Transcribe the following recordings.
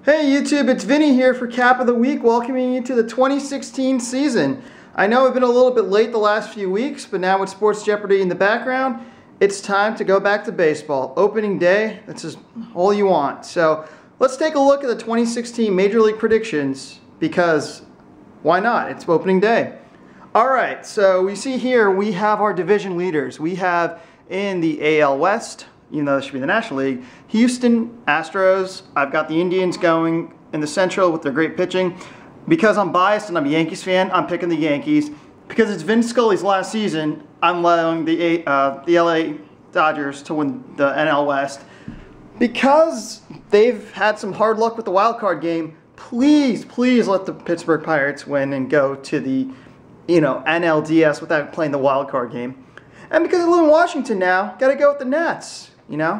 Hey YouTube, it's Vinny here for Cap of the Week, welcoming you to the 2016 season. I know I've been a little bit late the last few weeks, but now with Sports Jeopardy in the background, it's time to go back to baseball. Opening day, that's just all you want. So let's take a look at the 2016 Major League predictions, because why not? It's opening day. Alright, so we see here we have our division leaders. We have in the AL West, even though this should be the National League, Houston Astros. I've got the Indians going in the Central with their great pitching. Because I'm biased and I'm a Yankees fan, I'm picking the Yankees. Because it's Vin Scully's last season, I'm allowing the LA Dodgers to win the NL West. Because they've had some hard luck with the wild card game, please let the Pittsburgh Pirates win and go to the NLDS without playing the wild card game. And because I live in Washington now, gotta go with the Nats.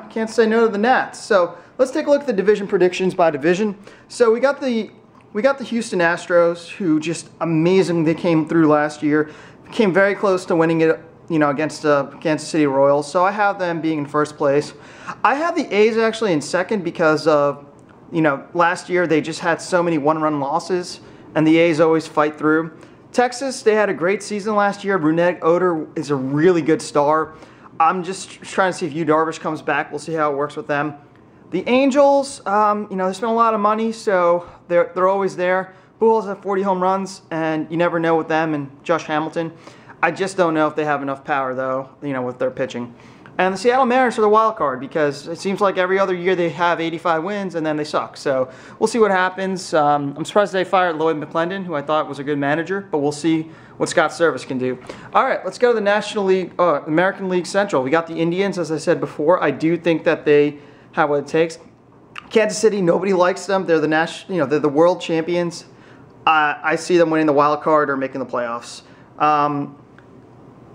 Can't say no to the Nats. So let's take a look at the division predictions by division. So we got the Houston Astros, who just amazingly came through last year. Came very close to winning it, against the Kansas City Royals. So I have them being in first place. I have the A's actually in second because of, last year they just had so many one-run losses, and the A's always fight through. Texas, they had a great season last year. Brunette Oder is a really good star. I'm just trying to see if Yu Darvish comes back. We'll see how it works with them. The Angels, they spent a lot of money, so they're always there. Pujols have 40 home runs, and you never know with them and Josh Hamilton. I just don't know if they have enough power, though, with their pitching. And the Seattle Mariners are the wild card because it seems like every other year they have 85 wins and then they suck. So we'll see what happens. I'm surprised they fired Lloyd McClendon, who I thought was a good manager, but we'll see what Scott Service can do. All right, let's go to the National League, American League Central. We got the Indians, as I said before. I do think that they have what it takes. Kansas City, nobody likes them. They're the they're the world champions. I see them winning the wild card or making the playoffs.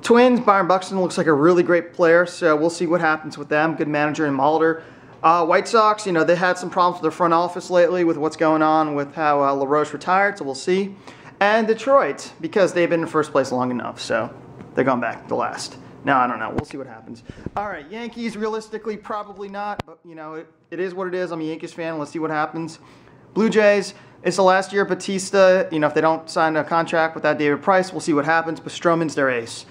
Twins, Byron Buxton looks like a really great player, so we'll see what happens with them. Good manager in Molitor. White Sox, they had some problems with their front office lately with what's going on with how LaRoche retired, so we'll see. And Detroit, because they've been in first place long enough, so they're going back to last. No, I don't know. We'll see what happens. All right, Yankees, realistically, probably not, but, it is what it is. I'm a Yankees fan. Let's see what happens. Blue Jays, it's the last year of Batista. If they don't sign a contract without David Price, we'll see what happens, but Stroman's their ace.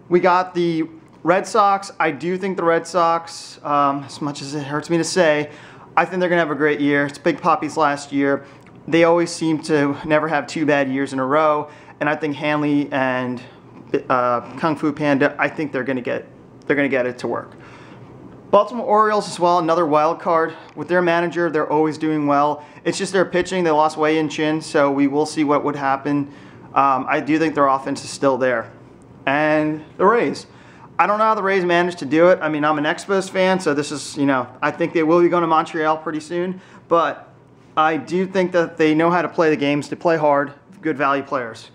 We got the Red Sox. I do think the Red Sox, as much as it hurts me to say, I think they're going to have a great year. It's Big Papi's last year. They always seem to never have two bad years in a row, and I think Hanley and Kung Fu Panda, I think they're going to get it to work. Baltimore Orioles as well, another wild card. With their manager, they're always doing well. It's just their pitching. They lost Wei-Yin Chin, so we will see what would happen. I do think their offense is still there. And the Rays. I don't know how the Rays managed to do it. I mean, I'm an Expos fan, so this is, I think they will be going to Montreal pretty soon. But I do think that they know how to play the games, to play hard, good value players.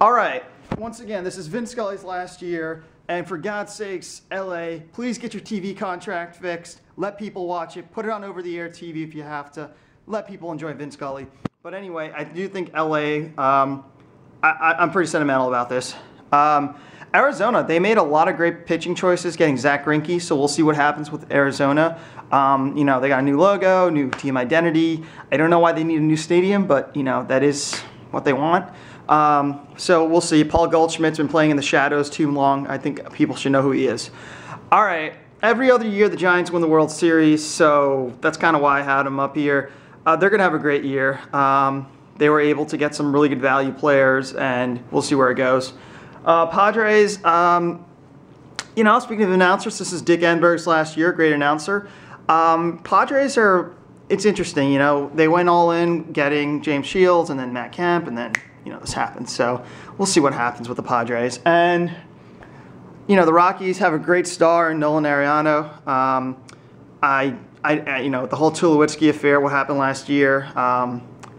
All right. Once again, this is Vin Scully's last year. And for God's sakes, LA, please get your TV contract fixed. Let people watch it. Put it on over-the-air TV if you have to. Let people enjoy Vin Scully. But anyway, I do think LA, I'm pretty sentimental about this. Arizona, they made a lot of great pitching choices getting Zach Greinke, so we'll see what happens with Arizona. They got a new logo, new team identity. I don't know why they need a new stadium, but, that is what they want. So we'll see. Paul Goldschmidt's been playing in the shadows too long. I think people should know who he is. All right. Every other year, the Giants win the World Series, so that's kind of why I had them up here. They're going to have a great year. They were able to get some really good value players, and we'll see where it goes. Padres, speaking of announcers, this is Dick Enberg's last year, great announcer. Padres are, it's interesting, they went all in getting James Shields and then Matt Kemp, and then, this happened. So we'll see what happens with the Padres. And, the Rockies have a great star in Nolan Arenado. The whole Tulowitzki affair, what happened last year,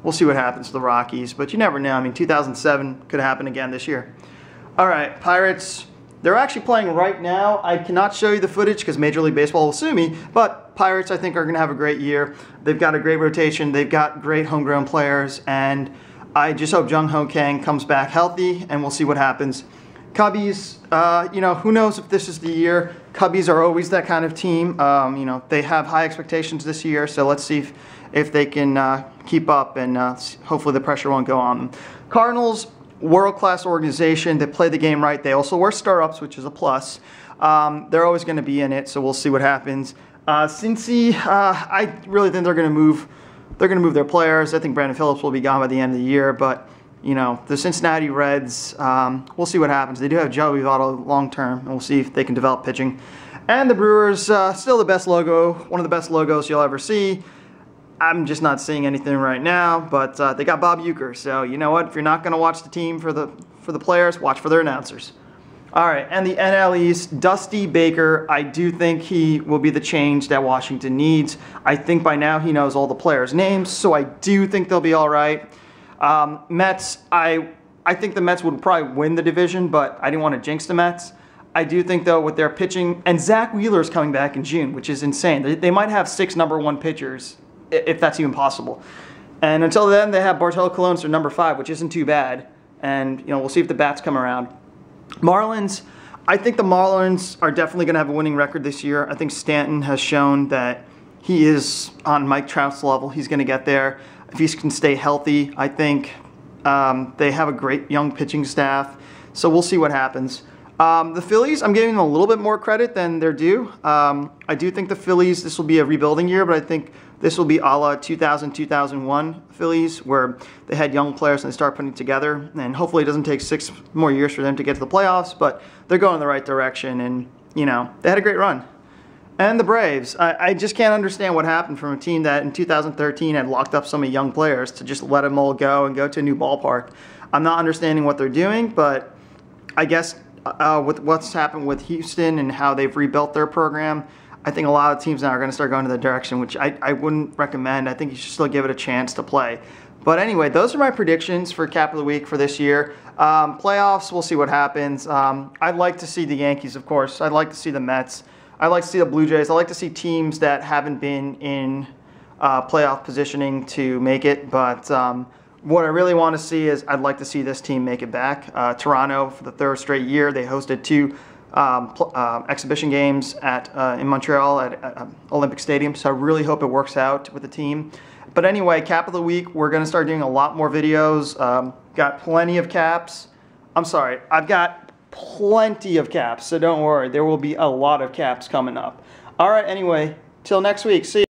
we'll see what happens to the Rockies, but you never know. I mean, 2007 could happen again this year. All right, Pirates, they're actually playing right now. I cannot show you the footage because Major League Baseball will sue me, but Pirates, I think, are going to have a great year. They've got a great rotation. They've got great homegrown players, and I just hope Jung Ho Kang comes back healthy, and we'll see what happens. Cubbies, who knows if this is the year. Cubbies are always that kind of team. They have high expectations this year, so let's see if they can keep up, and hopefully the pressure won't go on them. Cardinals, world-class organization. They play the game right. They also wear stirrups, which is a plus. They're always going to be in it, so we'll see what happens. Cincy, I really think they're going to move. They're going to move their players. I think Brandon Phillips will be gone by the end of the year, but you know, the Cincinnati Reds, we'll see what happens. They do have Joey Votto long term, and we'll see if they can develop pitching. And the Brewers, still the best logo, one of the best logos you'll ever see. I'm just not seeing anything right now, but they got Bob Uecker, so you know what? If you're not going to watch the team for the players, watch for their announcers. All right, and the NL East, Dusty Baker, I do think he will be the change that Washington needs. I think by now he knows all the players' names, so I do think they'll be all right. Mets, I think the Mets would probably win the division, but I didn't want to jinx the Mets. I do think, though, with their pitching, and Zach Wheeler is coming back in June, which is insane. They might have 6 #1 pitchers, if that's even possible. And until then, they have Bartolo Colon for number 5, which isn't too bad. And, you know, we'll see if the bats come around. Marlins, I think the Marlins are definitely going to have a winning record this year. I think Stanton has shown that he is on Mike Trout's level. He's going to get there. If he can stay healthy, I think they have a great young pitching staff. So we'll see what happens. The Phillies, I'm giving them a little bit more credit than they're due. I do think the Phillies, this will be a rebuilding year, but I think this will be a la 2000-2001 Phillies, where they had young players and they start putting it together. And hopefully it doesn't take 6 more years for them to get to the playoffs, but they're going in the right direction. And, you know, they had a great run. And the Braves, I just can't understand what happened from a team that in 2013 had locked up so many young players to just let them all go and go to a new ballpark. I'm not understanding what they're doing, but I guess with what's happened with Houston and how they've rebuilt their program, I think a lot of teams now are going to start going to that direction, which I wouldn't recommend. I think you should still give it a chance to play. But anyway, those are my predictions for Cap of the Week for this year. Playoffs, we'll see what happens. I'd like to see the Yankees, of course. I'd like to see the Mets. I'd like to see the Blue Jays. I'd like to see teams that haven't been in playoff positioning to make it. But what I really want to see is I'd like to see this team make it back. Toronto, for the 3rd straight year, they hosted 2 exhibition games in Montreal at Olympic Stadium. So I really hope it works out with the team. But anyway, Cap of the Week, we're going to start doing a lot more videos. Got plenty of caps. I'm sorry, I've got plenty of caps, so don't worry. There will be a lot of caps coming up. All right, anyway, till next week. See you.